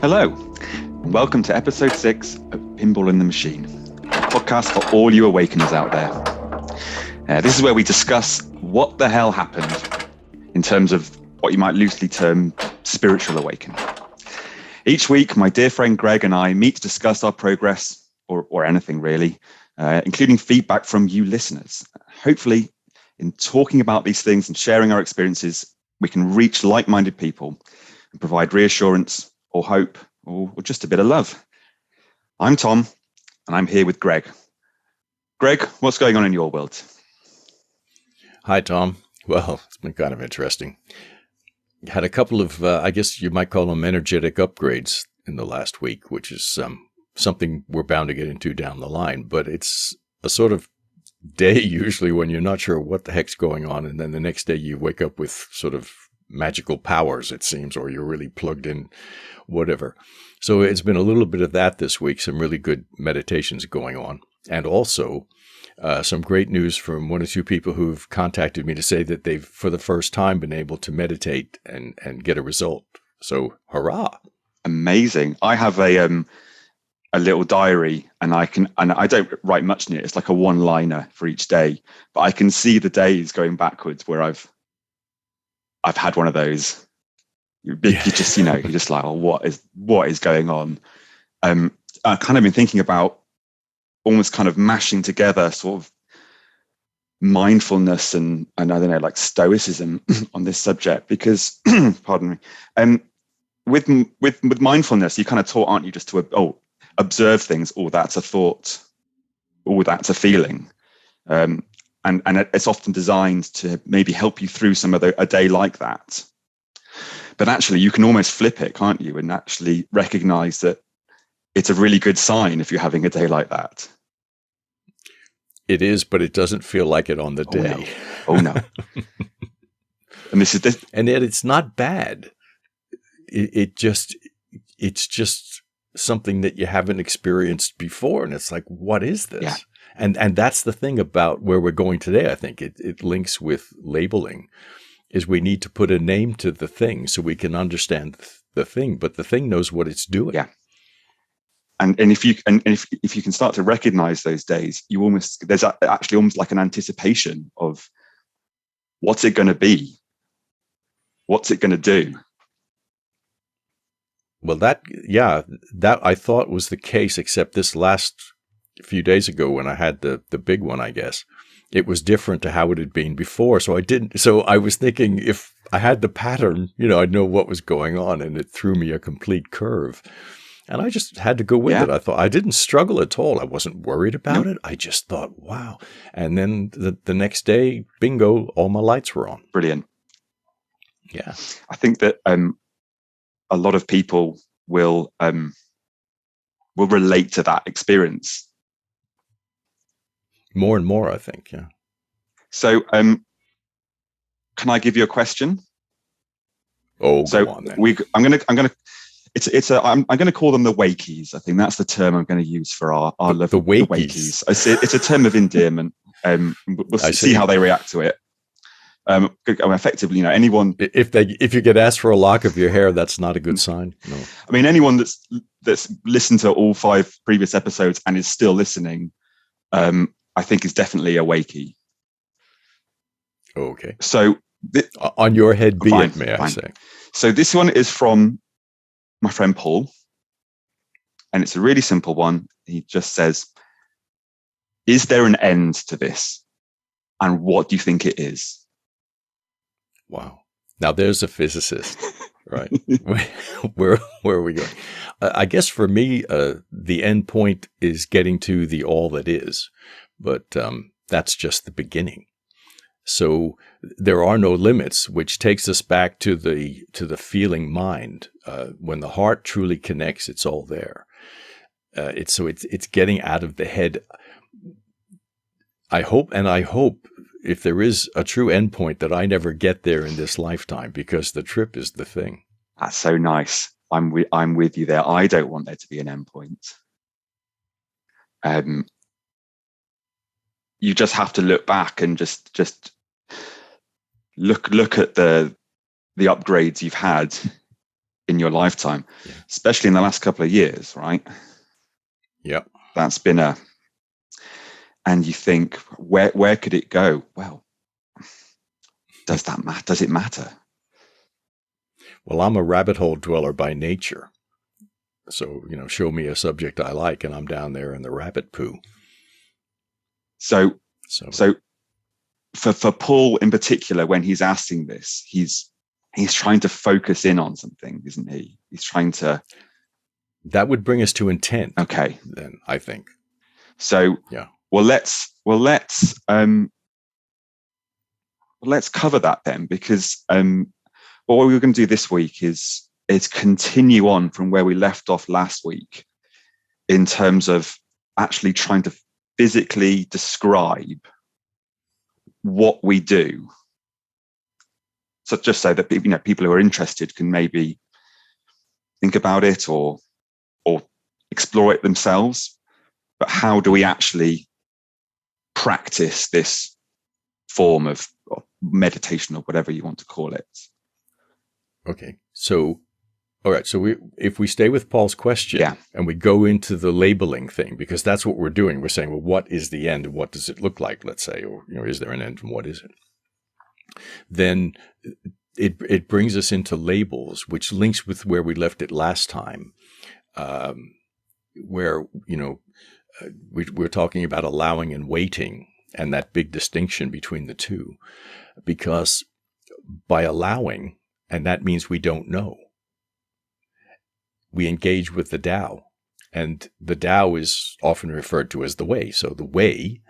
Hello, and welcome to episode 6 of Pinball in the Machine, a podcast for all you awakeners out there. This is where we discuss what the hell happened in terms of what you might loosely term spiritual awakening. Each week, my dear friend Greg and I meet to discuss our progress, or anything really, including feedback from you listeners. Hopefully, in talking about these things and sharing our experiences, we can reach like-minded people and provide reassurance or hope, or just a bit of love. I'm Tom, and I'm here with Greg. Greg, what's going on in your world? Hi, Tom. Well, it's been kind of interesting. Had a couple of, I guess you might call them energetic upgrades in the last week, which is something we're bound to get into down the line. But it's a sort of day usually when you're not sure what the heck's going on, and then the next day you wake up with sort of magical powers, it seems, or you're really plugged in, whatever. So it's been a little bit of that this week, some really good meditations going on. And also some great news from one or two people who've contacted me to say that they've, for the first time, been able to meditate and get a result. So hurrah. Amazing. I have a little diary, and I don't write much in it. It's like a one-liner for each day, but I can see the days going backwards where I've had one of those. You just, you're just like, oh, what is going on? I've kind of been thinking about almost kind of mashing together sort of mindfulness and I don't know, like stoicism on this subject, because, pardon me, with mindfulness, you kind of taught, aren't you, just to observe things. Oh, that's a thought. Oh, that's a feeling. And it's often designed to maybe help you through a day like that. But actually, you can almost flip it, can't you? And actually recognize that it's a really good sign if you're having a day like that. It is, but it doesn't feel like it on the day. Oh, no. And and yet it's not bad. It's just something that you haven't experienced before. And it's like, what is this? Yeah. And that's the thing about where we're going today. I think it links with labeling, is we need to put a name to the thing so we can understand the thing, but the thing knows what it's doing. Yeah. And if you can start to recognize those days, there's actually almost like an anticipation of what's it going to be? What's it going to do? Well, that I thought was the case, except this last few days ago when I had the big one, I guess, it was different to how it had been before. So I was thinking if I had the pattern, I'd know what was going on, and it threw me a complete curve. And I just had to go with it. I thought I didn't struggle at all. I wasn't worried about it. I just thought, wow. And then the next day, bingo, all my lights were on. Brilliant. Yeah. I think that a lot of people will relate to that experience. More and more, I think. Yeah. So, can I give you a question? Oh, so go on then. I'm going to call them the wakies. I think that's the term I'm going to use for our love. The wakies. It's a term of endearment. We'll see how they react to it. Effectively, anyone. If you get asked for a lock of your hair, that's not a good sign. No. I mean, anyone that's listened to all 5 previous episodes and is still listening, I think is definitely a wakey. Okay. So on your head be it, may I say. So this one is from my friend Paul, and it's a really simple one. He just says, is there an end to this? And what do you think it is? Wow. Now there's a physicist, right? Where are we going? I guess for me, the end point is getting to the all that is, but that's just the beginning. So there are no limits, which takes us back to the feeling mind. When the heart truly connects, it's all there. It's getting out of the head. I hope if there is a true endpoint that I never get there in this lifetime, because the trip is the thing. That's so nice. I'm with you there. I don't want there to be an endpoint. You just have to look back and just look at the upgrades you've had in your lifetime, Yeah. especially in the last couple of years, right? Yep. That's been and you think, where could it go? Well, does that matter? Does it matter? Well, I'm a rabbit hole dweller by nature. So, show me a subject I like and I'm down there in the rabbit poo. So for Paul in particular, when he's asking this, he's trying to focus in on something, isn't he? He's trying to. That would bring us to intent. Okay. Then I think. So yeah. Let's cover that then, because what we're going to do this week is continue on from where we left off last week in terms of actually trying to physically describe what we do. So just so that people who are interested can maybe think about it or explore it themselves. But how do we actually practice this form of meditation or whatever you want to call it? Okay. So, all right. So if we stay with Paul's question and we go into the labeling thing, because that's what we're doing. We're saying, well, what is the end? What does it look like? Let's say, or is there an end and what is it? Then it brings us into labels, which links with where we left it last time, where, we're talking about allowing and waiting and that big distinction between the two, because by allowing, and that means we don't know, we engage with the Tao, and the Tao is often referred to as the way. So the way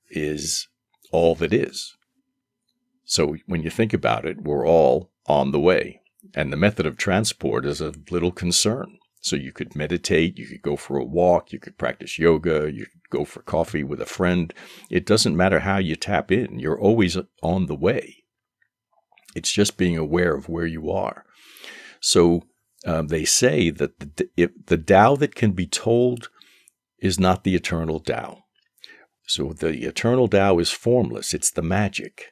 is all that is. So when you think about it, we're all on the way, and the method of transport is of little concern. So you could meditate, you could go for a walk, you could practice yoga, you could go for coffee with a friend. It doesn't matter how you tap in. You're always on the way. It's just being aware of where you are. So they say that the Tao that can be told is not the eternal Tao. So the eternal Tao is formless. It's the magic.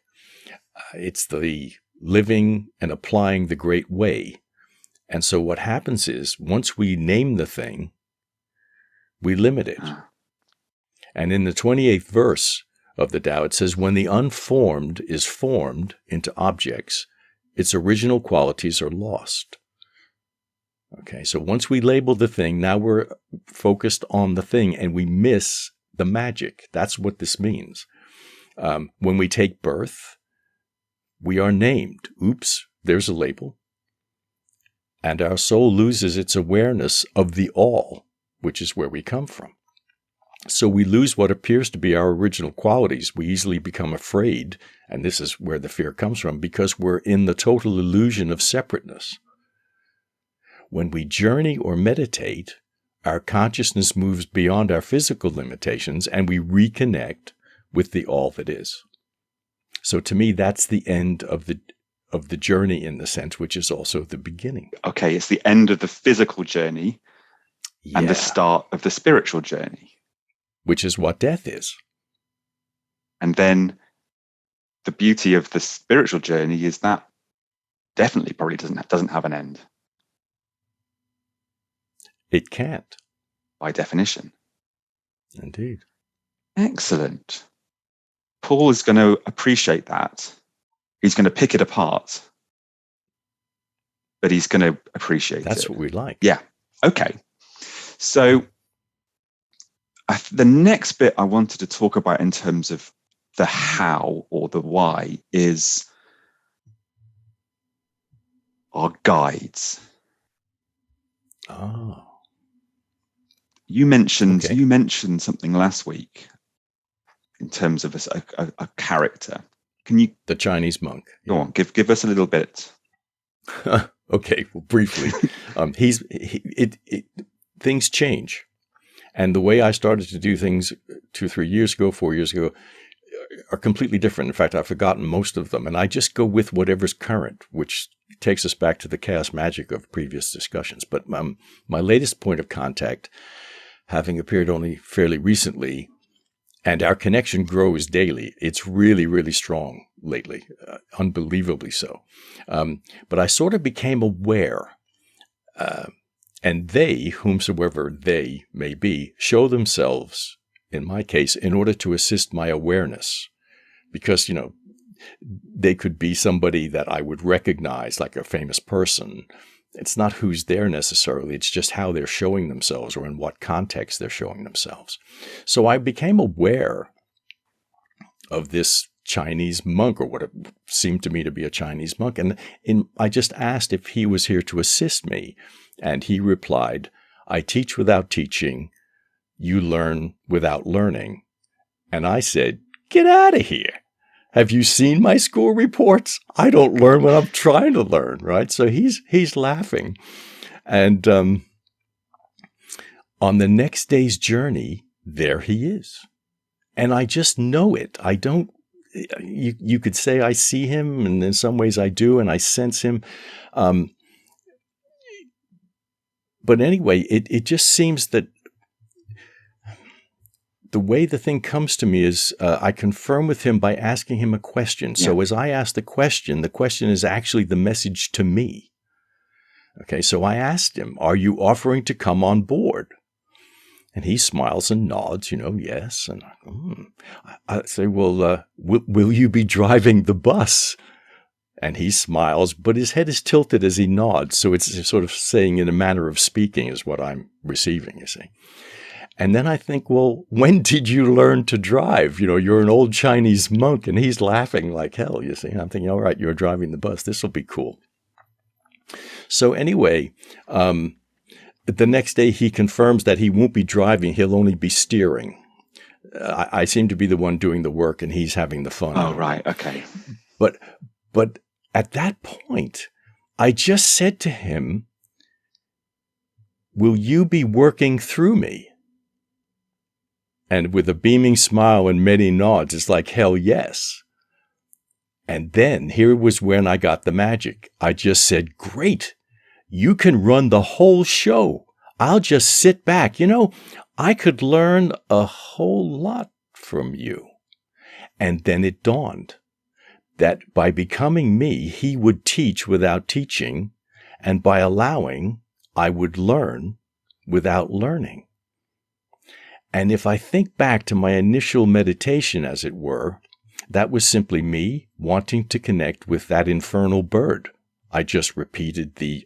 It's the living and applying the great way. And so what happens is, once we name the thing, we limit it. And in the 28th verse of the Tao, it says, when the unformed is formed into objects, its original qualities are lost. Okay, so once we label the thing, now we're focused on the thing and we miss the magic. That's what this means. When we take birth, we are named. Oops, there's a label. And our soul loses its awareness of the all, which is where we come from. So we lose what appears to be our original qualities. We easily become afraid, and this is where the fear comes from, because we're in the total illusion of separateness. When we journey or meditate, our consciousness moves beyond our physical limitations, and we reconnect with the all that is. So to me, that's the end of the journey, in the sense, which is also the beginning. Okay, it's the end of the physical journey and the start of the spiritual journey. Which is what death is. And then the beauty of the spiritual journey is that definitely probably doesn't have an end. It can't. By definition. Indeed. Excellent. Paul is going to appreciate that. He's going to pick it apart, but he's going to appreciate it. That's what we like. Yeah. Okay. So the next bit I wanted to talk about in terms of the how or the why is our guides. Oh. You mentioned something last week in terms of a character. Can you? The Chinese monk. Go on, give us a little bit. Okay, well, briefly, things change, and the way I started to do things 2, 3 years ago, 4 years ago, are completely different. In fact, I've forgotten most of them, and I just go with whatever's current, which takes us back to the chaos magick of previous discussions. But my latest point of contact, having appeared only fairly recently, and our connection grows daily. It's really, really strong lately, unbelievably so. But I sort of became aware And they, whomsoever they may be, show themselves, in my case, in order to assist my awareness. Because, they could be somebody that I would recognize, like a famous person. It's not who's there necessarily. It's just how they're showing themselves or in what context they're showing themselves. So I became aware of this Chinese monk, or what it seemed to me to be a Chinese monk. And I just asked if he was here to assist me. And he replied, "I teach without teaching. You learn without learning." And I said, "Get out of here. Have you seen my school reports? I don't learn when I'm trying to learn," right? So he's laughing. And on the next day's journey, there he is. And I just know it. I don't, you could say I see him, and in some ways I do, and I sense him. But anyway, it just seems that the way the thing comes to me is I confirm with him by asking him a question. So as I ask the question is actually the message to me. Okay, so I asked him, "Are you offering to come on board?" And he smiles and nods, yes. And I say, "Well, will you be driving the bus?" And he smiles, but his head is tilted as he nods. So it's sort of saying in a manner of speaking is what I'm receiving, you see. And then I think, well, when did you learn to drive? You're an old Chinese monk, and he's laughing like hell, you see. I'm thinking, all right, you're driving the bus. This will be cool. So anyway, the next day he confirms that he won't be driving. He'll only be steering. I seem to be the one doing the work, and he's having the fun. Oh, right. Okay. But at that point, I just said to him, "Will you be working through me?" And with a beaming smile and many nods, it's like, hell yes. And then here was when I got the magic. I just said, "Great. You can run the whole show. I'll just sit back. I could learn a whole lot from you." And then it dawned that by becoming me, he would teach without teaching, and by allowing, I would learn without learning. And if I think back to my initial meditation, as it were, that was simply me wanting to connect with that infernal bird. I just repeated the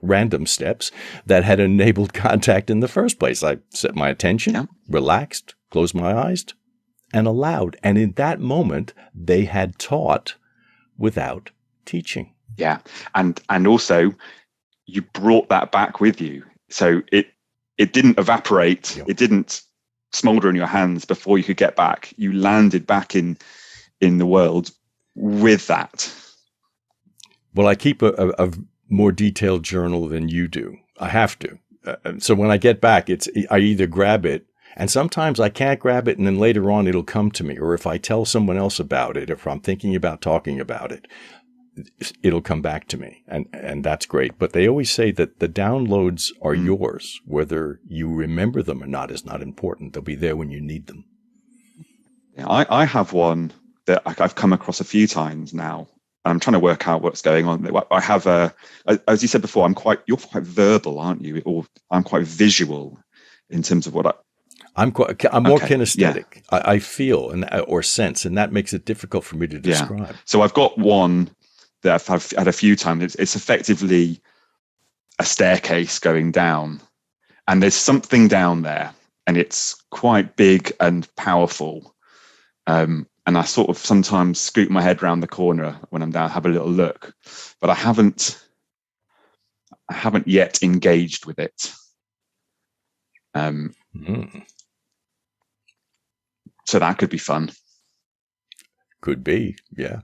random steps that had enabled contact in the first place. I set my attention, relaxed, closed my eyes, and allowed. And in that moment, they had taught without teaching. Yeah. And also you brought that back with you. So it didn't evaporate. It didn't smolder in your hands before you could get back. You landed back in the world with that. Well, I keep a more detailed journal than you do. I have to. So when I get back, I either grab it, and sometimes I can't grab it, and then later on it'll come to me. Or if I tell someone else about it, if I'm thinking about talking about it, it'll come back to me. And that's great. But they always say that the downloads are yours. Whether you remember them or not is not important. They'll be there when you need them. Yeah, I have one that I've come across a few times now. I'm trying to work out what's going on. I have as you said before, you're quite verbal, aren't you? Or I'm quite visual in terms of what I'm more kinesthetic. Yeah. I feel or sense, and that makes it difficult for me to describe. Yeah. So I've got one that I've had a few times. It's effectively a staircase going down, and there's something down there, and it's quite big and powerful. And I sort of sometimes scoot my head around the corner when I'm down, have a little look, but I haven't yet engaged with it. So that could be fun. Could be, yeah.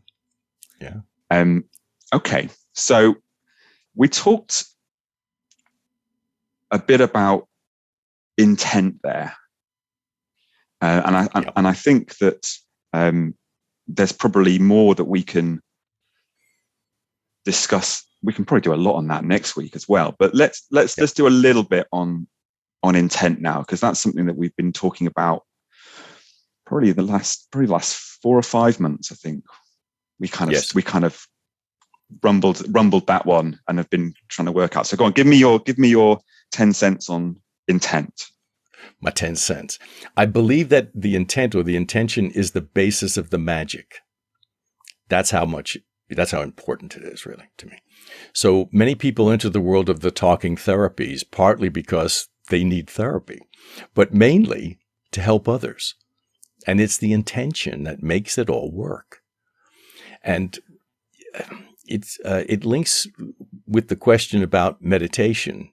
Okay, so we talked a bit about intent there, and I think that there's probably more that we can discuss. We can probably do a lot on that next week as well. But let's do a little bit on intent now, because that's something that we've been talking about probably the last 4 or 5 months. I think we kind of rumbled that one and have been trying to work out. So go on, give me your 10 cents on intent. My 10 cents. I believe that the intent or the intention is the basis of the magic. That's how important it is, really, to me. So many people enter the world of the talking therapies, partly because they need therapy, but mainly to help others. And it's the intention that makes it all work. And it links with the question about meditation.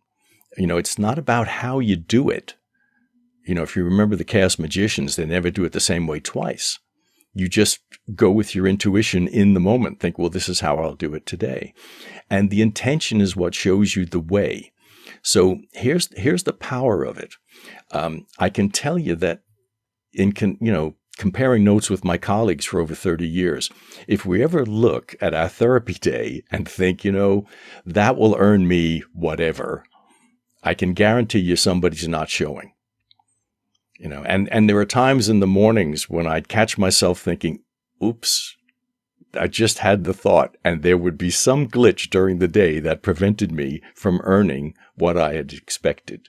It's not about how you do it. If you remember the chaos magicians, they never do it the same way twice. You just go with your intuition in the moment. Think, well, this is how I'll do it today. And the intention is what shows you the way. So here's the power of it. I can tell you that comparing notes with my colleagues for over 30 years, if we ever look at our therapy day and think, that will earn me whatever, I can guarantee you somebody's not showing. And there are times in the mornings when I'd catch myself thinking, oops, I just had the thought, and there would be some glitch during the day that prevented me from earning what I had expected.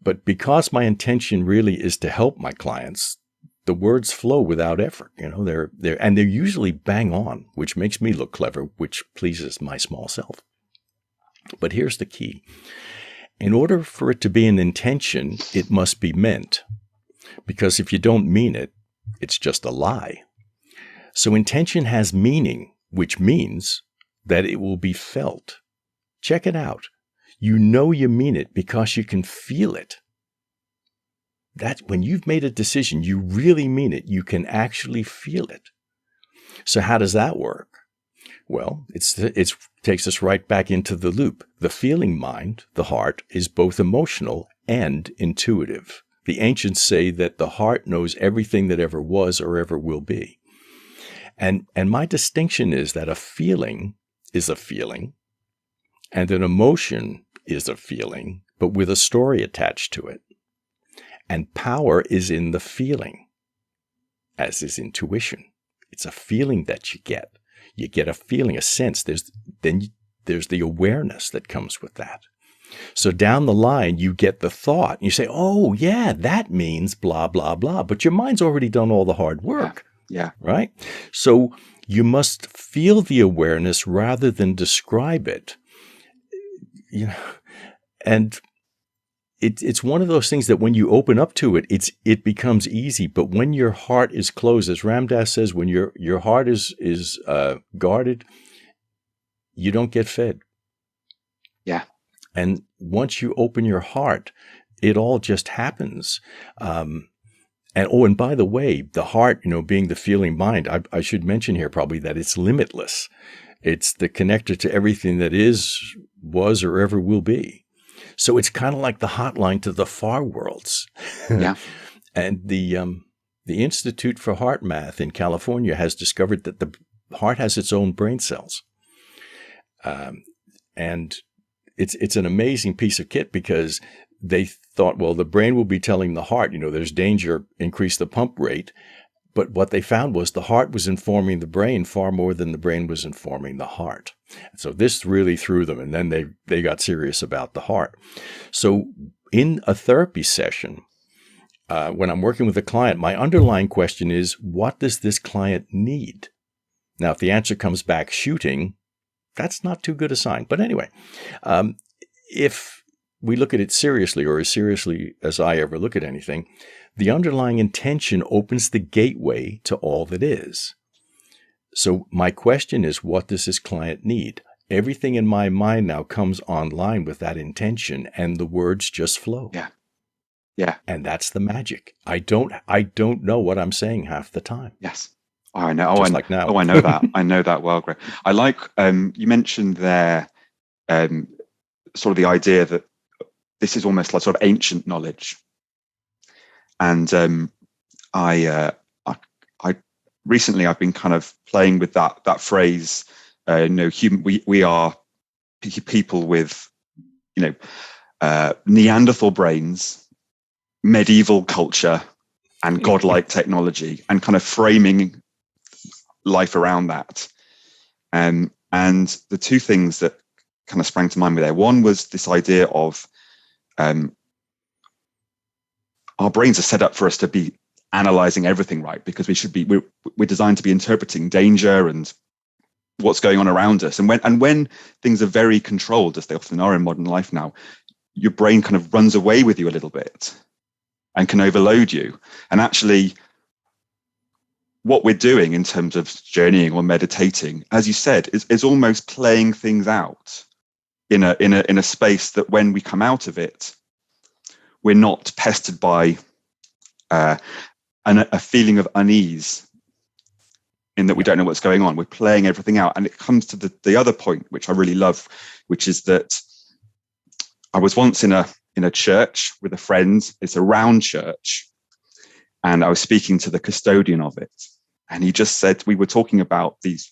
But because my intention really is to help my clients, the words flow without effort. They're usually bang on, which makes me look clever, which pleases my small self. But here's the key. In order for it to be an intention, it must be meant. Because if you don't mean it, it's just a lie. So intention has meaning, which means that it will be felt. Check it out. You mean it because you can feel it. That when you've made a decision, you really mean it. You can actually feel it. So how does that work? Well, it takes us right back into the loop. The feeling mind, the heart, is both emotional and intuitive. The ancients say that the heart knows everything that ever was or ever will be. And my distinction is that a feeling is a feeling, and an emotion is a feeling, but with a story attached to it. And power is in the feeling, as is intuition. It's a feeling that you get. You get a feeling, a sense. There's the awareness that comes with that. So down the line, you get the thought. And you say, oh, yeah, that means blah, blah, blah. But your mind's already done all the hard work. Yeah. Right? So you must feel the awareness rather than describe it. And it's one of those things that when you open up to it, it becomes easy. But when your heart is closed, as Ram Dass says, when your heart is guarded, you don't get fed. Yeah. And once you open your heart, it all just happens. And by the way, the heart, being the feeling mind, I should mention here probably that it's limitless. It's the connector to everything that is, was, or ever will be. So it's kind of like the hotline to the far worlds. Yeah. And the Institute for Heart Math in California has discovered that the heart has its own brain cells. And it's an amazing piece of kit because they thought, well, the brain will be telling the heart, there's danger, increase the pump rate. But what they found was the heart was informing the brain far more than the brain was informing the heart. So this really threw them, and then they got serious about the heart. So in a therapy session, when I'm working with a client, my underlying question is, what does this client need? Now, if the answer comes back shooting, that's not too good a sign. But anyway, if we look at it seriously, or as seriously as I ever look at anything, the underlying intention opens the gateway to all that is. So my question is, what does this client need? Everything in my mind now comes online with that intention, and the words just flow. Yeah. Yeah. And that's the magic. I don't know what I'm saying half the time. Yes. Oh, I know. Just like now. Oh, I know that. I know that well, Greg. I like, you mentioned there, sort of the idea that this is almost like sort of ancient knowledge. And I recently I've been kind of playing with that phrase. We are people with Neanderthal brains, medieval culture, and godlike technology, and kind of framing life around that. And the two things that kind of sprang to mind with there, one was this idea of our brains are set up for us to be analyzing everything, right? Because we're designed to be interpreting danger and what's going on around us. And when things are very controlled, as they often are in modern life now, your brain kind of runs away with you a little bit and can overload you. And actually, what we're doing in terms of journeying or meditating, as you said, is almost playing things out in a space that when we come out of it, we're not pestered by a feeling of unease in that we don't know what's going on. We're playing everything out. And it comes to the other point, which I really love, which is that I was once in a church with a friend. It's a round church. And I was speaking to the custodian of it. And he just said, we were talking about these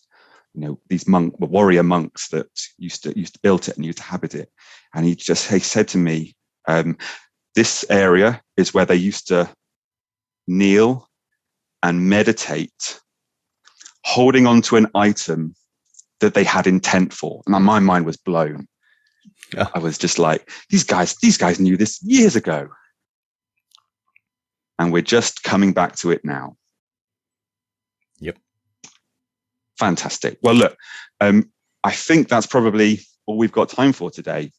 warrior monks that used to build it and used to habit it. And he said to me, this area is where they used to kneel and meditate, holding on to an item that they had intent for. And my mind was blown. Yeah. I was just like, these guys knew this years ago. And we're just coming back to it now. Yep. Fantastic. Well, look, I think that's probably all we've got time for today.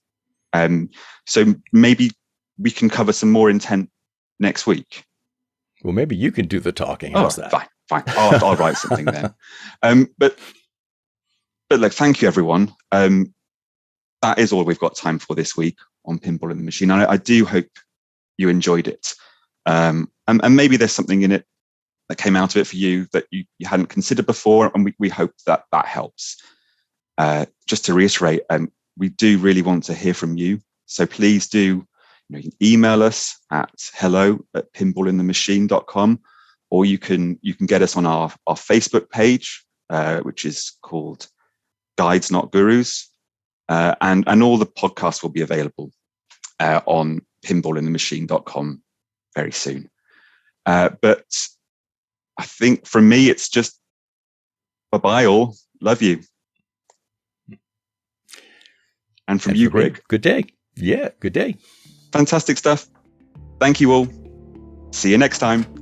So maybe we can cover some more intent next week. Well, maybe you can do the talking. How's that? Fine. I'll write something then. But look, thank you, everyone. That is all we've got time for this week on Pinball in the Machine. And I do hope you enjoyed it. And maybe there's something in it that came out of it for you that you hadn't considered before. And we hope that helps. Just to reiterate, we do really want to hear from you. So please do, you can email us at hello@pinballinthemachine.com, or you can get us on our Facebook page, which is called Guides Not Gurus. And all the podcasts will be available on pinballinthemachine.com very soon. But I think from me, it's just bye-bye all. Love you. And from you, Greg. Good day. Yeah, good day. Fantastic stuff. Thank you all. See you next time.